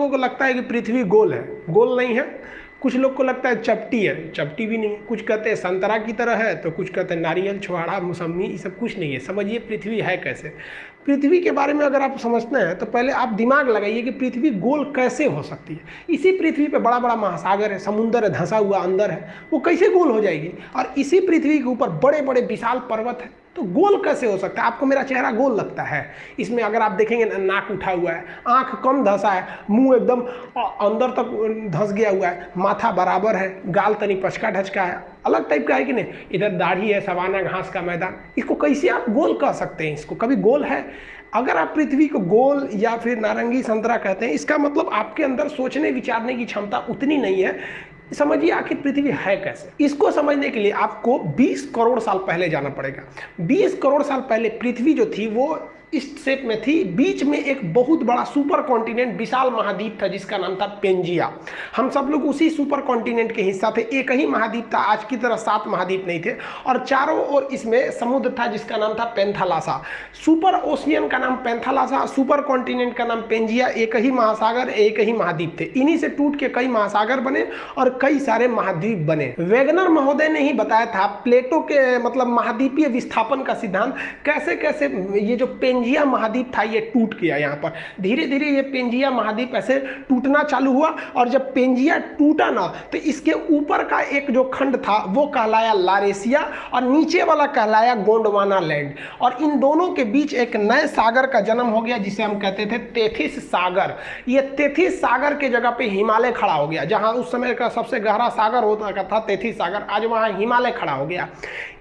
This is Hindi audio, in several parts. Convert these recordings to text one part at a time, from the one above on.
लोगों को लगता है कि पृथ्वी गोल है, गोल नहीं है। कुछ लोग को लगता है चपटी है, चपटी भी नहीं है। कुछ कहते हैं संतरा की तरह है, तो कुछ कहते हैं नारियल, छुहाड़ा, मौसम्मी, ये सब कुछ नहीं है। समझिए पृथ्वी है कैसे। पृथ्वी के बारे में अगर आप समझते हैं तो पहले आप दिमाग लगाइए कि पृथ्वी गोल कैसे हो सकती है। इसी पृथ्वी पे बड़ा बड़ा महासागर है, समुंदर है, धंसा हुआ अंदर है, वो कैसे गोल हो जाएगी। और इसी पृथ्वी के ऊपर बड़े बड़े विशाल पर्वत है, तो गोल कैसे हो सकता है। आपको मेरा चेहरा गोल लगता है, इसमें अगर आप देखेंगे नाक उठा हुआ है, आंख कम धंसा है, मुंह एकदम अंदर तक धंस गया हुआ है, माथा बराबर है, गाल तनी पचका ढचका है, अलग टाइप का है कि नहीं, इधर दाढ़ी है, सवाना घास का मैदान। इसको कैसे आप गोल कह सकते हैं। इसको कभी गोल है। अगर आप पृथ्वी को गोल या फिर नारंगी संतरा कहते हैं, इसका मतलब आपके अंदर सोचने विचारने की क्षमता उतनी नहीं है। समझिए आखिर पृथ्वी है कैसे। इसको समझने के लिए आपको 20 करोड़ साल पहले जाना पड़ेगा। 20 करोड़ साल पहले पृथ्वी जो थी वो इस शेप में थी। बीच में एक बहुत बड़ा सुपर कॉन्टिनेंट, विशाल महाद्वीप था जिसका नाम था पेंजिया। हम सब लोग उसी सुपर कॉन्टिनेंट के हिस्सा थे। एक ही महाद्वीप था, आज की तरह 7 महाद्वीप नहीं थे, और चारों ओर इसमें समुद्र था जिसका नाम था पेंथालासा। सुपर ओशियन का नाम पेंथालासा, सुपर कॉन्टिनेंट का नाम पेंजिया। एक ही महासागर, एक ही महाद्वीप थे। इन्हीं से टूट के कई महासागर बने और कई सारे महाद्वीप बने। वेगनर महोदय ने ही बताया था प्लेटो के मतलब महाद्वीपीय विस्थापन का सिद्धांत, कैसे कैसे ये जो पेंजिया महाद्वीप था ये टूट गया। यहाँ पर धीरे धीरे ये पेंजिया महाद्वीप ऐसे टूटना चालू हुआ, और जब पेंजिया टूटा ना तो इसके ऊपर का एक जो खंड था वो कहलाया लारेशिया, और नीचे वाला कहलाया गोंडवाना लैंड। और इन दोनों के बीच एक नए सागर का जन्म हो गया जिसे हम कहते थे तेथिस सागर। ये तेथिस सागर के जगह पे हिमालय खड़ा हो गया। जहाँ उस समय का सबसे गहरा सागर होता था तेथिस सागर, आज वहाँ हिमालय खड़ा हो गया।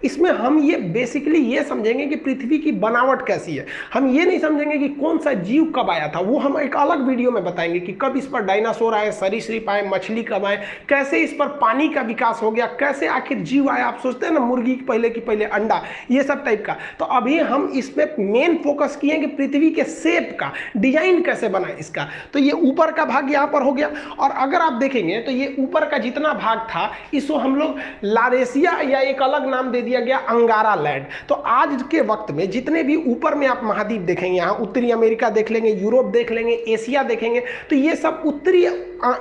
इसमें हम ये बेसिकली ये समझेंगे कि पृथ्वी की बनावट कैसी है। हम ये नहीं समझेंगे कि कौन सा जीव कब आया था, वो हम एक अलग वीडियो में बताएंगे कि कब इस पर डायनासोर आए, सरीसृप आए, मछली कब आए, कैसे इस पर पानी का विकास हो गया, कैसे आखिर जीव आया। आप सोचते हैं ना मुर्गी की पहले अंडा, ये सब टाइप का। तो अभी हम इस पे मेन फोकस किए कि पृथ्वी के शेप का डिजाइन कैसे बना इसका। तो ये ऊपर का भाग यहाँ पर हो गया, और अगर आप देखेंगे तो ये ऊपर का जितना भाग था इसको हम लोग लारेशिया या एक अलग नाम दे दिया गया अंगारा लैंड। तो आज के वक्त में जितने भी ऊपर में आप महाद्वीप देखेंगे, यहाँ उत्तरी अमेरिका देख लेंगे, यूरोप देख लेंगे, एशिया देखेंगे, तो ये सब उत्तरी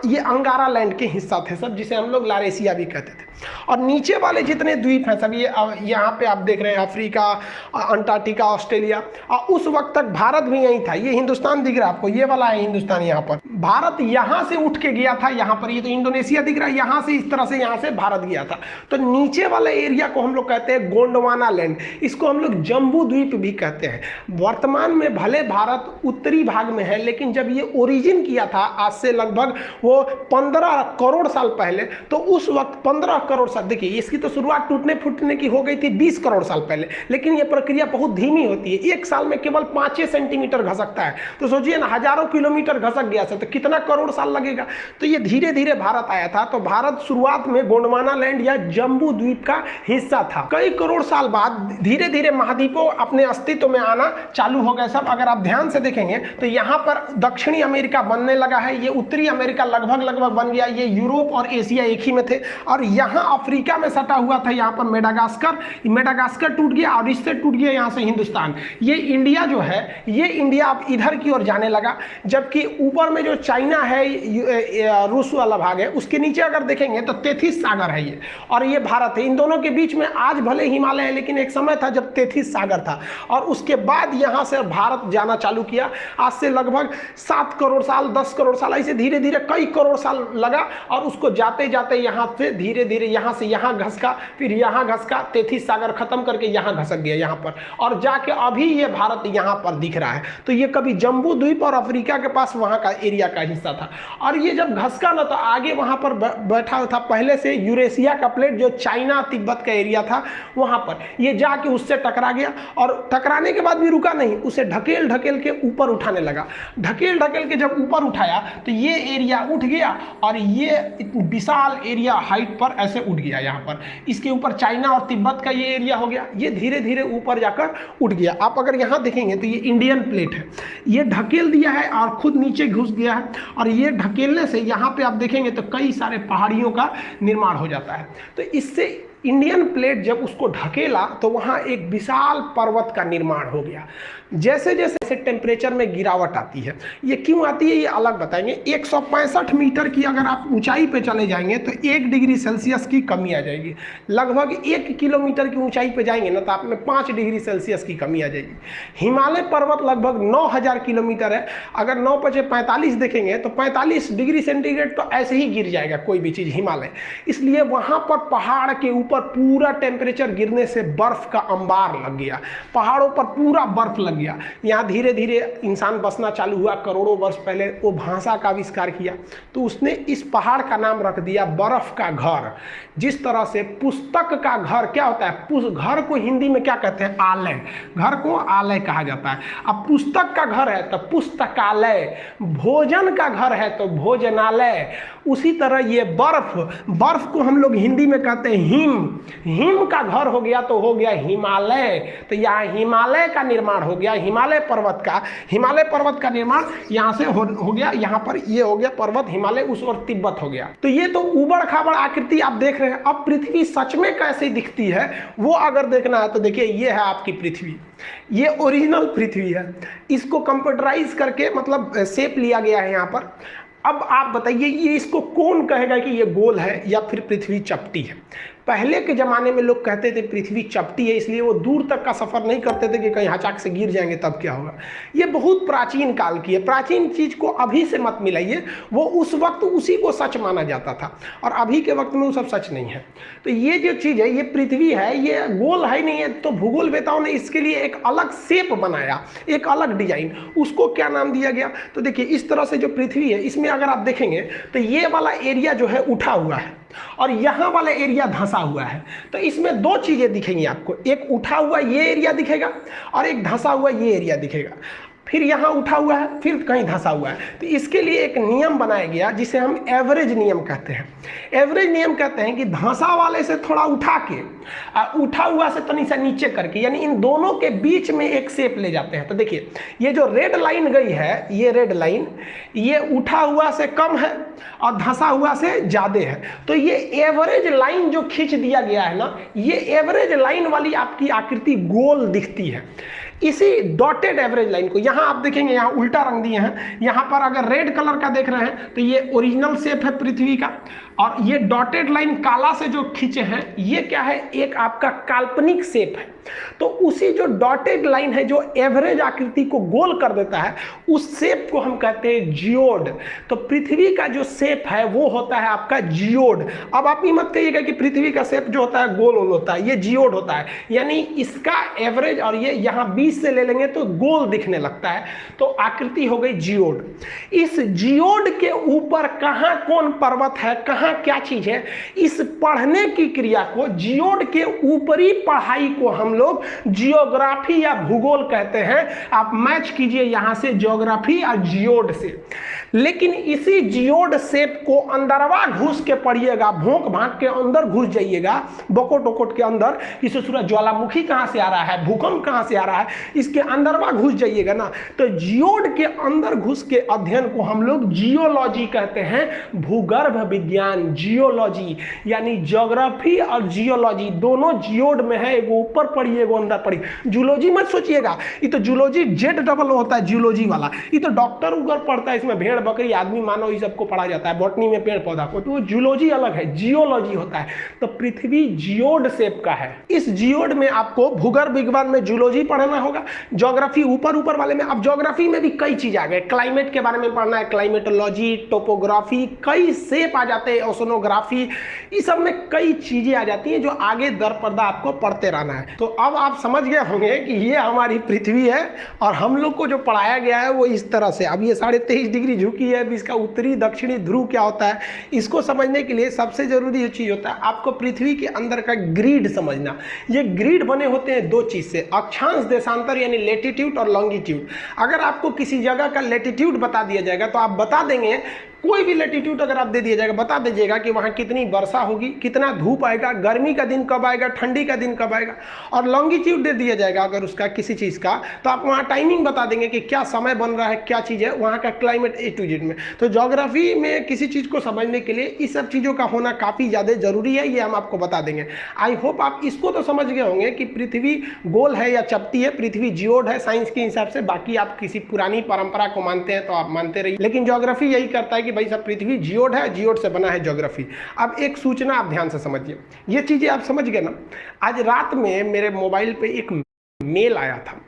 ये अंगारा लैंड के हिस्सा थे सब, जिसे हम लोग लारेशिया भी कहते थे। और नीचे वाले जितने द्वीप हैं सब ये यहाँ पे आप देख रहे हैं, अफ्रीका, अंटार्कटिका, ऑस्ट्रेलिया। और उस वक्त तक भारत भी यही था। ये हिंदुस्तान दिख रहा है आपको, ये वाला है हिंदुस्तान। यहाँ पर भारत यहाँ से उठ के गया था, यहाँ पर ये तो इंडोनेशिया दिख रहा है, यहाँ से इस तरह से यहाँ से भारत गया था। तो नीचे वाले एरिया को हम लोग कहते हैं गोंडवाना लैंड। इसको हम लोग जम्बू द्वीप भी कहते हैं। वर्तमान में भले भारत उत्तरी भाग में है, लेकिन जब ये ओरिजिन किया था आज से लगभग वो 15 करोड़ साल पहले, तो उस वक्त 15 करोड़ साल, देखिए इसकी तो शुरुआत टूटने फूटने की हो गई थी 20 करोड़ साल पहले, लेकिन ये प्रक्रिया बहुत धीमी होती है। एक साल में केवल 5 सेंटीमीटर घसकता है। तो सोचिए ना, हजारों किलोमीटर घसक गया था तो कितना करोड़ साल लगेगा। तो ये धीरे धीरे भारत आया था। तो भारत शुरुआत में गोंडवाना लैंड या जम्बू द्वीप का हिस्सा था। कई करोड़ साल बाद धीरे धीरे महाद्वीपों अपने अस्तित्व में आना चालू हो गए सब। अगर आप ध्यान से देखेंगे तो यहाँ पर दक्षिणी अमेरिका बनने लगा है, ये उत्तरी अमेरिका लगभग बन गया, ये यूरोप और एशिया एक ही में थे। और यहाँ अफ्रीका में सटा हुआ था, यहाँ पर मेडागास्कर टूट गया, और इससे टूट गया यहाँ से हिंदुस्तान। ये इंडिया जो है, ये इंडिया अब इधर की ओर जाने लगा। जबकि ऊपर में जो चाइना है, रूस वाला भाग है, उसके नीचे अगर देखेंगे तो तेथिस सागर है ये, और ये भारत है। इन दोनों के बीच में आज भले हिमालय है, लेकिन एक समय था जब तेथिस सागर था, और उसके बाद यहाँ से भारत जाना चालू किया। आज से लगभग 7 करोड़ साल, 10 करोड़ साल, ऐसे धीरे धीरे कई करोड़ साल लगा। और उसको जाते जाते यहाँ से धीरे धीरे यहाँ से यहाँ घसका, फिर यहाँ घसका, तेथिस सागर खत्म करके यहाँ घसक गया यहाँ पर, और जाके अभी ये भारत यहाँ पर दिख रहा है। तो ये कभी जम्बू द्वीप और अफ्रीका के पास वहाँ का एरिया का हिस्सा था। और ये जब घसका ना तो आगे वहाँ पर बैठा था पहले से यूरेशिया का प्लेट, जो चाइना तिब्बत का एरिया था, वहाँ पर ये जाके उससे टकरा गया। और टकराने के बाद भी रुका नहीं, उसे ढकेल ढकेल के ऊपर उठाने लगा। ढकेल ढकेल के जब ऊपर उठाया तो ये एरिया उठ गया, और ये विशाल एरिया हाइट पर ऐसे उठ गया। यहाँ पर इसके ऊपर चाइना और तिब्बत का ये एरिया हो गया। ये धीरे धीरे ऊपर जाकर उठ गया। आप अगर यहाँ देखेंगे तो ये इंडियन प्लेट है, ये ढकेल दिया है और खुद नीचे घुस गया है। और ये ढकेलने से यहाँ पे आप देखेंगे तो कई सारे पहाड़ियों का निर्माण हो जाता है। तो इससे इंडियन प्लेट जब उसको ढकेला तो वहाँ एक विशाल पर्वत का निर्माण हो गया। जैसे जैसे से टेम्परेचर में गिरावट आती है। ये क्यों आती है ये अलग बताएंगे। 165 मीटर की अगर आप ऊंचाई पे चले जाएंगे तो 1 डिग्री सेल्सियस की कमी आ जाएगी। लगभग 1 किलोमीटर की ऊंचाई पे जाएंगे ना तो आप में 5 डिग्री सेल्सियस की कमी आ जाएगी। हिमालय पर्वत लगभग 9000 किलोमीटर है, अगर 9 × 45 देखेंगे तो 45 डिग्री सेंटीग्रेड तो ऐसे ही गिर जाएगा कोई भी चीज़ हिमालय। इसलिए वहाँ पर पहाड़ के ऊपर पूरा टेम्परेचर गिरने से बर्फ का अंबार लग गया, पहाड़ों पर पूरा बर्फ लग गया। यहाँ धीरे धीरे इंसान बसना चालू हुआ। करोड़ों वर्ष पहले वो भाषा का आविष्कार किया तो उसने इस पहाड़ का नाम रख दिया बर्फ का घर। जिस तरह से पुस्तक का घर क्या होता है, घर को हिंदी में क्या कहते हैं, आलय, घर को आलय कहा जाता है। अब पुस्तक का घर है तो पुस्तकालय, भोजन का घर है तो भोजनालय। उसी तरह ये बर्फ को हम लोग हिंदी में कहते हैं हिम का घर हो गया तो हो गया हिमालय। तो यहाँ हिमालय का निर्माण हो गया, हिमालय पर्वत का निर्माण यहाँ से हो गया। यहाँ पर ये हो गया पर्वत, हिमालय उस और तिब्बत हो गया। तो ये तो उबड़ खाबड़ आकृति आप देख रहे हैं। अब पृथ्वी सच में कैसे दिखती है वो अगर देखना है तो देखिए ये है आपकी पृथ्वी, ये ओरिजिनल पृथ्वी है। इसको कंप्यूटराइज करके मतलब शेप लिया गया है यहाँ पर। अब आप बताइए ये इसको कौन कहेगा कि ये गोल है या फिर पृथ्वी चपटी है। पहले के ज़माने में लोग कहते थे पृथ्वी चपटी है, इसलिए वो दूर तक का सफ़र नहीं करते थे कि कहीं हचाक से गिर जाएंगे तब क्या होगा। ये बहुत प्राचीन काल की है। प्राचीन चीज़ को अभी से मत मिलाइए, वो उस वक्त उसी को सच माना जाता था और अभी के वक्त में वो सब सच नहीं है। तो ये जो चीज़ है ये पृथ्वी है, ये गोल है नहीं है। तो भूगोलवेताओं ने इसके लिए एक अलग शेप बनाया, एक अलग डिजाइन, उसको क्या नाम दिया गया। तो देखिए इस तरह से जो पृथ्वी है इसमें अगर आप देखेंगे तो ये वाला एरिया जो है उठा हुआ है और यहाँ वाला एरिया धंसा हुआ है। तो इसमें दो चीज़ें दिखेंगी आपको, एक उठा हुआ ये एरिया दिखेगा और एक धंसा हुआ ये एरिया दिखेगा। फिर यहाँ उठा हुआ है, फिर कहीं धंसा हुआ है। तो इसके लिए एक नियम बनाया गया जिसे हम एवरेज नियम कहते हैं। एवरेज नियम कहते हैं कि धंसा वाले से थोड़ा उठा के उठा हुआ से तनी सा नीचे करके, यानी इन दोनों के बीच में एक शेप ले जाते हैं। तो देखिए ये जो रेड लाइन गई है, ये रेड लाइन ये उठा हुआ से कम है और धंसा हुआ से ज़्यादा है। तो ये एवरेज लाइन जो खींच दिया गया है ना, ये एवरेज लाइन वाली आपकी आकृति गोल दिखती है। इसी डॉटेड एवरेज लाइन को यहाँ आप देखेंगे, यहाँ उल्टा रंग दिए हैं। यहाँ पर अगर रेड कलर का देख रहे हैं तो ये ओरिजिनल शेप है पृथ्वी का, और ये डॉटेड लाइन काला से जो खींचे हैं ये क्या है, एक आपका काल्पनिक शेप है। तो उसी जो डॉटेड लाइन है जो एवरेज आकृति को गोल कर देता है, उस शेप को हम कहते हैं जियोड। तो पृथ्वी का जो शेप है वो होता है आपका जियोड। अब आप ये मत कहिएगा कि पृथ्वी का शेप जो होता है गोल होता है, ये जियोड होता है। यानी इसका एवरेज और ये यहाँ 20 से ले लेंगे तो गोल दिखने लगता है, तो आकृति हो गई जियोड। इस जियोड के ऊपर कहाँ कौन पर्वत है, कहाँ क्या चीज है, इस पढ़ने की क्रिया को, जियोड के ऊपरी पढ़ाई को हम लोग जियोग्राफी या भूगोल कहते हैं। आप मैच कीजिए यहां से जियोग्राफी और जियोड से। लेकिन इसी जियोड शेप को अंदरवा घुस के पढ़िएगा, भोंक भांक के अंदर घुस जाइएगा, बकोट वकोट के अंदर, इसे सूरज ज्वालामुखी कहां से आ रहा है, भूकंप कहां से आ रहा है, इसके अंदरवा घुस जाइएगा ना, तो जियोड के अंदर घुस के अध्ययन को हम लोग जियोलॉजी कहते हैं। भूगर्भ विज्ञान, जियोलॉजी, यानी ज्योग्राफी और जियोलॉजी दोनों जियोड में है। एगो ऊपर पढ़िए, एगो अंदर पढ़िए। जूलॉजी मत सोचिएगा, ये तो जूलॉजी जेड डबल होता है जियोलॉजी वाला। ये तो डॉक्टर उगर पढ़ता है, इसमें भेड़ बकरी आदमी मानव ये सबको पढ़ा जाता है, बॉटनी में पेड़ पौधा को, तो जूलॉजी अलग है, जियोलॉजी होता है। तो पृथ्वी जियोड शेप का है। इस जियोड में आपको भूगर्भ विज्ञान में जूलॉजी पढ़ना होगा, ज्योग्राफी ऊपर ऊपर वाले में। अब ज्योग्राफी में भी कई चीज आ गए, क्लाइमेट के बारे में पढ़ना है, क्लाइमेटोलॉजी, टोपोग्राफी, कई शेप आ जाते हैं, ओशनोग्राफी, इस सब में कई चीजें आ जाती हैं जो आगे दर पर्दा आपको पढ़ते रहना है। तो अब आप समझ गए होंगे कि ये हमारी पृथ्वी है और हम लोग को जो पढ़ाया गया है वो इस तरह से। अब ये 23.5 डिग्री झुकी है, इसका उत्तरी दक्षिणी ध्रुव क्या होता है, इसको समझने के लिए सबसे जरूरी ये चीज होता है आपको पृथ्वी के अंदर का ग्रिड समझना। ये ग्रिड बने होते हैं दो चीज से, अक्षांश देशांतर यानी लेटीट्यूड और लॉन्गिट्यूड। अगर आपको किसी जगह का लेटीट्यूड बता दिया जाएगा तो आप बता देंगे कोई भी लैटिट्यूड अगर आप दे दिया जाएगा, बता दीजिएगा कि वहाँ कितनी वर्षा होगी, कितना धूप आएगा, गर्मी का दिन कब आएगा, ठंडी का दिन कब आएगा, और लॉन्गिट्यूड दे दिया जाएगा अगर उसका किसी चीज़ का, तो आप वहाँ टाइमिंग बता देंगे कि क्या समय बन रहा है, क्या चीज़ है, वहाँ का क्लाइमेट A to Z में। तो ज्योग्राफी में किसी चीज़ को समझने के लिए इस सब चीज़ों का होना काफ़ी ज़्यादा ज़रूरी है, ये हम आपको बता देंगे। आई होप आप इसको तो समझ गए होंगे कि पृथ्वी गोल है या चपटी है, पृथ्वी जियोड है साइंस के हिसाब से। बाकी आप किसी पुरानी परंपरा को मानते हैं तो आप मानते रहिए, लेकिन ज्योग्राफी यही करता है कि भाई सब पृथ्वी जियोड है, जियोड से बना है ज्योग्राफी। अब एक सूचना आप ध्यान से समझिए, ये चीज़ें आप समझ गए ना। आज रात में मेरे मोबाइल पे एक मेल आया था,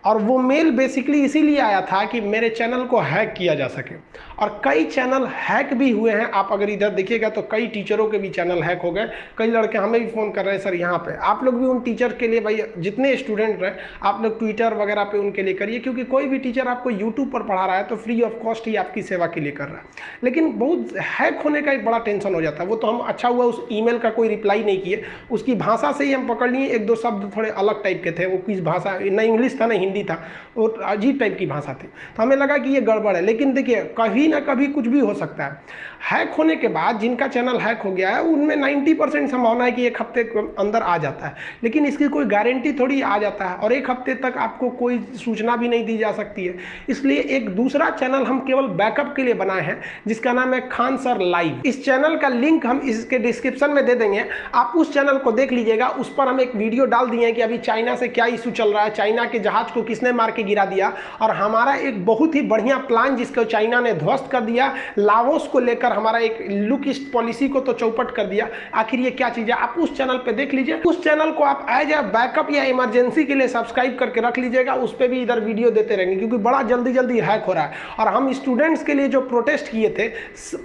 और वो मेल बेसिकली इसीलिए आया था कि मेरे चैनल को हैक किया जा सके, और कई चैनल हैक भी हुए हैं। आप अगर इधर देखिएगा तो कई टीचरों के भी चैनल हैक हो गए। कई लड़के हमें भी फ़ोन कर रहे हैं, सर यहाँ पे आप लोग भी उन टीचर के लिए, भाई जितने स्टूडेंट हैं आप लोग ट्विटर वगैरह पे उनके लिए करिए, क्योंकि कोई भी टीचर आपको यूट्यूब पर पढ़ा रहा है तो फ्री ऑफ कॉस्ट ही आपकी सेवा के लिए कर रहा है। लेकिन बहुत हैक होने का एक बड़ा टेंशन हो जाता है। वो तो हम अच्छा हुआ उस ईमेल का कोई रिप्लाई नहीं किए, उसकी भाषा से ही हम पकड़ लिए, एक दो शब्द थोड़े अलग टाइप के थे, वो किस भाषा, ना इंग्लिश था ना हिंदी था, और अजीब टाइप की भाषा थी, तो हमें लगा कि ये गड़बड़ है। लेकिन देखिए कभी ना कभी कुछ भी हो सकता है। हैक होने के बाद जिनका चैनल हैक हो गया है उनमें 90% संभावना है कि एक हफ्ते के अंदर आ जाता है, लेकिन इसकी कोई गारंटी थोड़ी आ जाता है, और एक हफ्ते तक आपको कोई सूचना भी नहीं दी जा सकती है। इसलिए एक दूसरा चैनल हम केवल बैकअप के लिए बनाए हैं, जिसका नाम है खान सर लाइव। इस चैनल का लिंक हम इसके डिस्क्रिप्शन में दे देंगे, आप उस चैनल को देख लीजिएगा। उस पर हम एक वीडियो डाल दिए हैं कि अभी चाइना से क्या इशू चल रहा है, चाइना के जहाज को किसने मार के गिरा दिया, और हमारा एक बहुत ही बढ़िया प्लान जिसको चाइना ने ध्वस्त कर दिया, लाओस को लेकर हमारा एक लुक ईस्ट पॉलिसी को तो चौपट कर दिया। आखिर ये क्या चीज़ है, आप उस चैनल पे देख लीजिए। उस चैनल को आप एज ए बैकअप या इमरजेंसी के लिए सब्सक्राइब करके रख लीजिएगा, उस पर भी इधर वीडियो देते रहेंगे, क्योंकि बड़ा जल्दी जल्दी हैक हो रहा है। और हम स्टूडेंट्स के लिए जो प्रोटेस्ट किए थे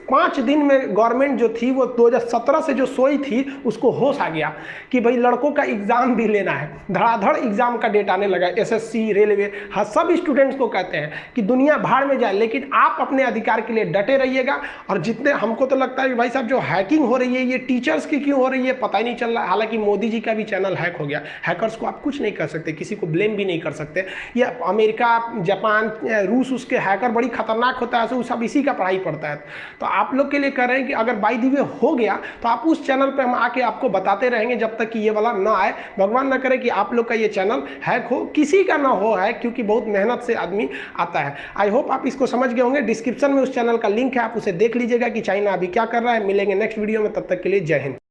5 दिन में, गवर्नमेंट जो थी वो 2017 से जो सोई थी उसको होश आ गया कि भाई लड़कों का एग्जाम भी लेना है। धड़ाधड़ एग्जाम का डेट आने लगा, SSC, रेलवे, हाँ सब स्टूडेंट्स को कहते हैं कि दुनिया भाड़ में जाए, लेकिन आप अपने अधिकार के लिए डटे रहिएगा। और जितने हमको तो लगता है कि भाई साहब जो हैकिंग हो रही है ये टीचर्स की क्यों हो रही है पता ही नहीं चल रहा है। हालांकि मोदी जी का भी चैनल हैक हो गया, हैकर्स को आप कुछ नहीं कर सकते, किसी को ब्लेम भी नहीं कर सकते। ये अमेरिका, जापान, रूस, उसके हैकर बड़ी खतरनाक होता है, वो सब इसी का पढ़ाई पड़ता है। तो आप लोग के लिए कह रहे हैं कि अगर बाय द वे हो गया तो आप उस चैनल पर हम आके आपको बताते रहेंगे जब तक कि ये वाला ना आए। भगवान ना करे कि आप लोग का ये चैनल हैक हो, किसी का ना हो हैक, क्योंकि बहुत मेहनत से आदमी आता है। आई होप आप इसको समझ गए होंगे। डिस्क्रिप्शन में उस चैनल का लिंक है, आप उसे देख लीजिएगा कि चाइना अभी क्या कर रहा है। मिलेंगे नेक्स्ट वीडियो में, तब तक के लिए जय हिंद।